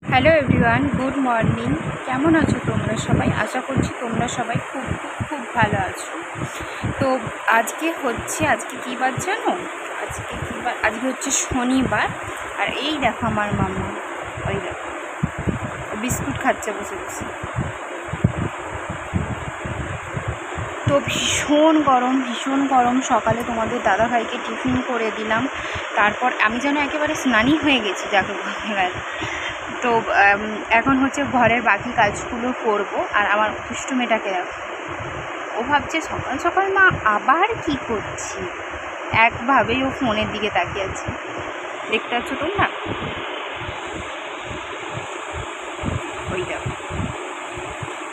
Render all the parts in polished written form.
Hello everyone, good morning. কেমন আছো তোমরা সবাই? আশা করছি তোমরা সবাই খুব খুব খুব ভালো আছো। তো আজকে কী বার জানো? আজকে কী বার? আজকে হচ্ছে শনিবার। আর এই দেখো আমার মামা, ওই দেখো বিস্কুট খাচ্ছে বসে বসে। তো ভীষণ গরম। সকালে তোমাদের দাদাভাইকে টিফিন করে দিলাম। তারপর আমি যেন একেবারে স্নানই হয়ে গেছি, যাকে বলা। তো এখন হচ্ছে ঘরের বাকি কাজগুলো করব। আর আমার দুষ্টু মেয়েটাকে দেখো, ও ভাবছে সকাল সকাল মা আবার কি করছি। একভাবেই ও ফোনের দিকে তাকিয়ে আছে। দেখতে পাচ্ছ তোমরা? ওই দেখো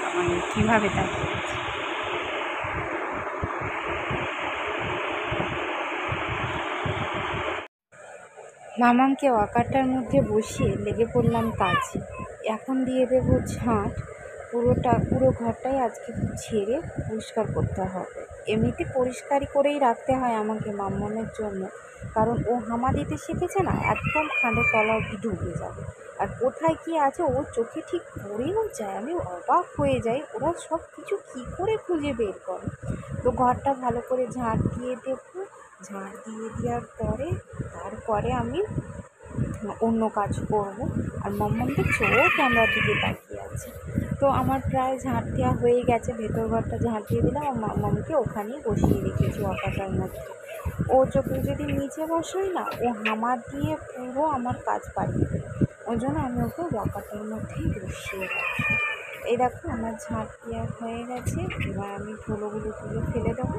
আমার কীভাবে তাকিয়ে আছে। মামামকে ওয়াকারটার মধ্যে বসিয়ে লেগে পড়লাম কাজে। এখন দিয়ে দেবো ঝাঁট। পুরো ঘরটাই আজকে ঝেড়ে পরিষ্কার করতে হবে। এমনিতে পরিষ্কারই করেই রাখতে হয় আমাকে মাম্মামের জন্য, কারণ ও হামা দিতে শিখেছে না, একদম খাঁড়ে তলা অবধি ডুবে যাবে। আর কোথায় কি আছে ওর চোখে ঠিক পড়েও যায়। আমি অবাক হয়ে যাই ওরা সব কিছু কী করে খুঁজে বের করে। তো ঘরটা ভালো করে ঝাঁট দিয়ে দেবো। ঝাঁট দিয়ে দেওয়ার পরে তারপরে আমি অন্য কাজ করব। আর মাম্মাম দেখছো ও ক্যামেরার দিকে তাকিয়ে আছে। তো আমার প্রায় ঝাঁট দেওয়া হয়ে গেছে। ভেতর ঘরটা ঝাঁট দিয়ে দিলাম আর মাম্মামকে ওখানেই বসিয়ে রেখেছি ওয়াকারটার মধ্যে। ও চোখে যদি নিচে বসাই না, ও হামা দিয়ে পুরো আমার কাজ পাঠিয়ে দেবে। ওই জন্য আমি ওকে ওয়াকারটার মধ্যেই বসিয়ে রাখি। এই দেখো আমার ঝাঁট দেওয়া হয়ে গেছে। এবার আমি ধুলোগুলো তুলে ফেলে দেবো।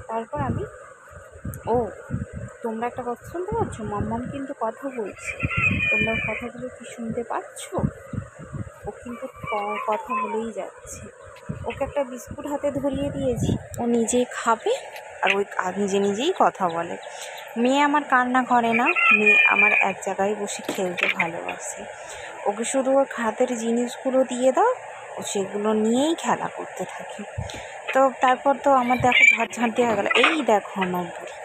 তারপর আমি তোমরা একটা কথা শুনতে পাচ্ছ? মাম্মাম কিন্তু কথা বলছে। তোমরা কথাগুলো কি শুনতে পাচ্ছ? ও কিন্তু কথা বলেই যাচ্ছে। ওকে একটা বিস্কুট হাতে ধরিয়ে দিয়েছি, ও নিজেই খাবে আর ওই নিজেই কথা বলে। মেয়ে আমার কান্না করে না, মেয়ে আমার এক জায়গায় বসে খেলতে ভালোবাসে। ওকে শুধু ওর হাতের জিনিসগুলো দিয়ে দাও, ও সেগুলো নিয়েই খেলা করতে থাকে। তো তারপর তো আমার দেখো ঘর ঝাঁট হয়ে গেলো। এই দেখো আমার বুড়ি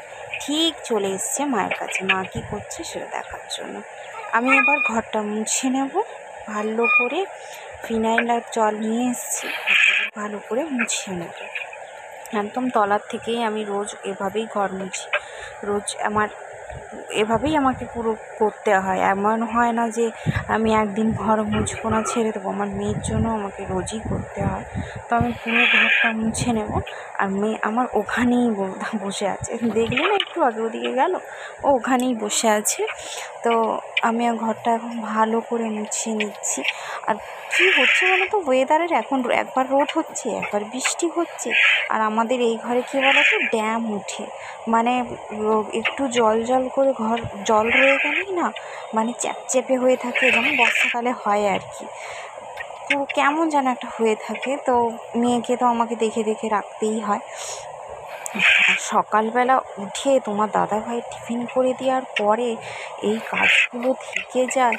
ঠিক চলে এসছে মায়ের কাছে, মা কী করছে সেটা দেখার জন্য। আমি এবার ঘরটা মুছে নেব ভালো করে। ফিনাইল আর জল নিয়ে এসেছি, ভালো করে মুছে নেব। একদম তলার থেকেই আমি রোজ এভাবেই ঘর মুছি। রোজ এভাবেই আমাকে পুরো করতে হয়। এমন হয় না যে আমি একদিন ঘর মুছবো না, ছেড়ে দেবো। আমার মেয়ের জন্য আমাকে রোজই করতে হয়। তো আমি পুরো ঘরটা মুছে নেব। আর মেয়ে আমার ওখানেই বসে আছে, দেখলে না একটু আগে ওদিকে গেল, ও ওখানেই বসে আছে। তো আমি ঘরটা এখন ভালো করে মুছিয়ে নিচ্ছি। আর কী হচ্ছে বলো তো, ওয়েদারের এখন একবার রোদ হচ্ছে, একবার বৃষ্টি হচ্ছে। আর আমাদের এই ঘরে কী বলো তো, ড্যাম উঠে, মানে একটু জল করে ঘর জল রয়ে গেলেই না, মানে চ্যাপচ্যাপে হয়ে থাকে, যেমন বর্ষাকালে হয় আর কি। তো কেমন যেন একটা হয়ে থাকে। তো মেয়েকে তো আমাকে দেখে দেখে রাখতেই হয়। সকালবেলা উঠে তোমার দাদাভাই টিফিন করে দেওয়ার পরে এই কাজগুলো থেকে যায়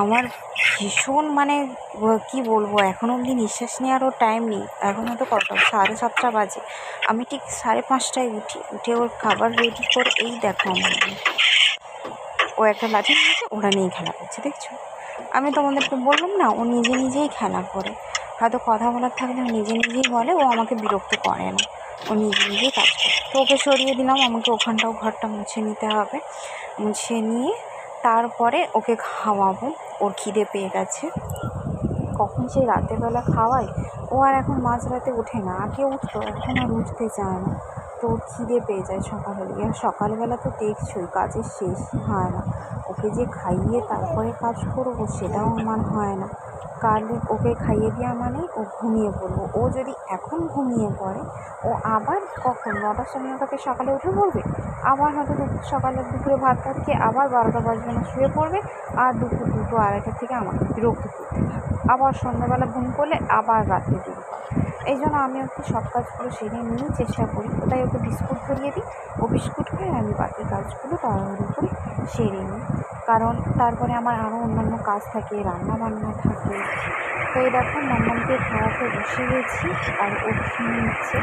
আমার ভীষণ, মানে কী বলবো, এখনও অবধি নিঃশ্বাস নেওয়ারও টাইম নেই। এখন হয়তো কটা 7:30 বাজে। আমি ঠিক 5:30টায় উঠে ওর খাবার রেডি করে, এই দেখো আমার ও একটা লাঠি নিয়েছে, ওরা নিয়েই খেলা করছে, দেখছো? আমি তোমাদেরকে বললাম না, ও নিজেই খেলা করে। হয়তো কথা বলার থাকলে নিজেই বলে, ও আমাকে বিরক্ত করে না, ও নিজেই কাজ করে। তো ওকে সরিয়ে দিলাম, আমাকে ওখানটাও ঘরটা মুছে নিতে হবে। মুছে নিয়ে তারপরে ওকে খাওয়াবো। ওর খিদে পেয়ে গেছে, কখন সেই রাতেরবেলা খাওয়াই। ও আর এখন মাঝরাতে ওঠে না, আগে উঠতো, এখন আর উঠতে চায় না। তো ওর খিদে পেয়ে যায় সকাল হলে। আর সকালবেলা তো দেখছোই কাজের শেষই হয় না। ওকে যে খাইয়ে তারপরে কাজ করবো সেটাও আমার হয় না। কারণ ওকে খাইয়ে দেওয়া মানে ও ঘুমিয়ে পড়বো। ও যদি এখন ঘুমিয়ে পড়ে, ও আবার কখন 9টার সময় ওটাকে সকালে উঠে পড়বে, আবার হয়তো দুপুরে ভাত খেয়ে আবার 12টা বাজবে না শুয়ে পড়বে। আর দুপুর 2টো 2:30টার থেকে আমাকে বিরক্ত করতে থাকে। আবার সন্ধ্যাবেলা ঘুম করলে আবার রাতে দিই। এই জন্য আমি ওকে সব কাজগুলো সেরে নিয়েই চেষ্টা করি। তাই ওকে বিস্কুট ধরিয়ে দিই, ও বিস্কুট খায়, আমি বাকি কাজগুলো তাড়াহুড়ো করে সেরে নিই। কারণ তারপরে আমার আরও অন্যান্য কাজ থাকে, রান্না বান্না থাকে। তো এই দেখো মাম্মামকে খাওয়াতে বসে গেছি আর ও খেয়ে নিচ্ছে।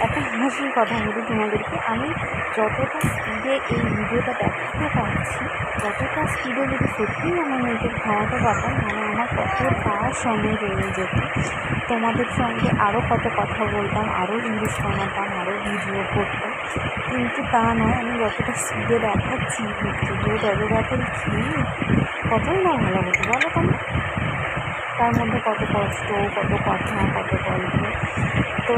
একটা হাসির কথা বলি তোমাদেরকে, আমি যতটা স্পিডে এই ভিডিওটা দেখাতে পারছি, ততটা স্পিডে যদি সত্যিই আমার মেয়েকে খাওয়াতে পারতাম, মানে আমার কতটা সময় রয়ে যেত, তোমাদের সঙ্গে আরও কত কথা বলতাম, আরও রিলস বানাতাম, আরও ভিডিও করতাম। কিন্তু তা নয়, আমি যতটা স্পিডে দেখাচ্ছি ভিডিও তত তাড়াতাড়ি খেয়ে কতই না ভালো হতো বলো তোমরা। তার মধ্যে কত কষ্ট, কত কথা, কত গল্প। তো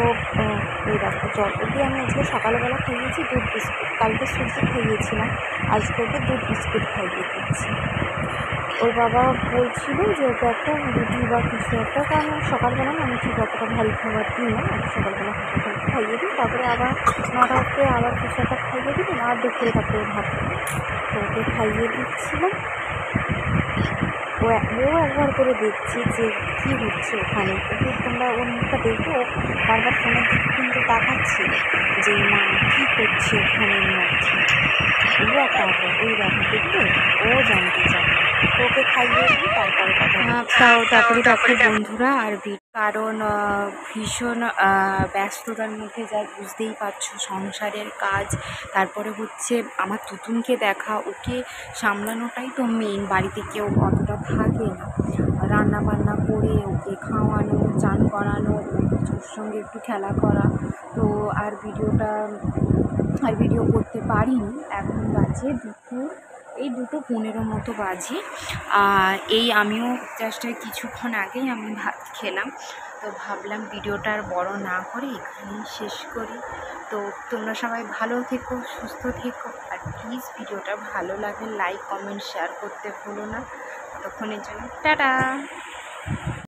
এই দেখো যতটি আমি আজকে সকালবেলা খাইয়েছি দুধ বিস্কুট, কালকে সুজি খাইয়েছিলাম, আজকে ওকে দুধ বিস্কুট খাইয়ে দিচ্ছি। ওর বাবা বলছিল যে ওকে একটা রুটি বা কিছু একটা, কারণ সকালবেলা না আমি ঠিক অতটা ভারী খাবার দিই না, আমি সকালবেলা হালকা হালকা খাইয়ে দিই, তারপরে আবার 9টাতে আবার কিছু একটা খাইয়ে দিই, আর দুপুরে তারপরে ভাত খাই। তো ওকে খাইয়ে দিচ্ছিলাম। ও একবার করে দেখছি যে কী হচ্ছে ওখানে, ওকে তোমরা ওর মুখটা দেখো, বারবার ফোনের দিকে কিন্তু তাকাচ্ছিল যে মা কী করছে ওখানের মধ্যে। ও একটা ওই দেখো দেখবে, ও জানতে চায়। ওকে খাইয়ে দিই তারপরে কথা তারপরে দেখো বন্ধুরা আর কারণ ভীষণ ব্যস্ততার মধ্যে যায়, বুঝতেই পারছো, সংসারের কাজ, তারপরে হচ্ছে আমার তুতুনকে দেখা, ওকে সামলানোটাই তো মেন। বাড়িতে কেউ অতটা থাকে না, রান্না বান্না করে ওকে খাওয়ানো, চান করানো, ওর সঙ্গে একটু খেলা করা। তো আর ভিডিও করতে পারিনি। এখন বাজে এই 2:15 মতো বাজে। এই আমিও জাস্ট কিছুক্ষণ আগেই আমি ভাত খেলাম, তো ভাবলাম ভিডিওটা আর বড় না করে এখানেই শেষ করি। তো তোমরা সবাই ভালো থেকো, সুস্থ থেকো, আর প্লিজ ভিডিওটা ভালো লাগে লাইক, কমেন্ট, শেয়ার করতে ভুলো না। ততক্ষণের জন্য টাটা।